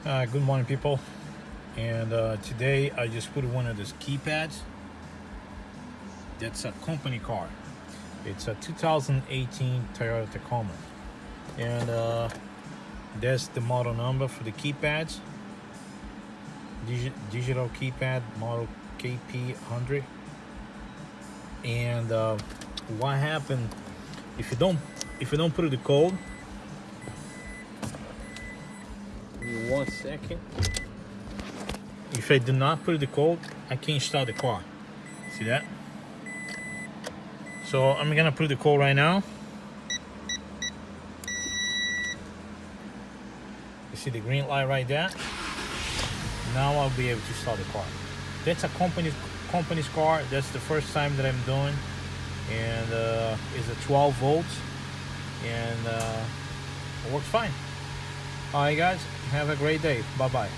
Good morning, people. And today I just put one of those keypads. That's a company car. It's a 2018 Toyota Tacoma, and that's the model number for the keypads. Digital keypad model KP-100. And what happened if you don't put the code? Give me 1 second. If I do not put the code, I can't start the car. See that? So I'm gonna put the code right now. You see the green light right there? Now I'll be able to start the car. That's a company's car. That's the first time that I'm doing, and it's a 12 volts, and it works fine. All right, guys, have a great day. Bye bye.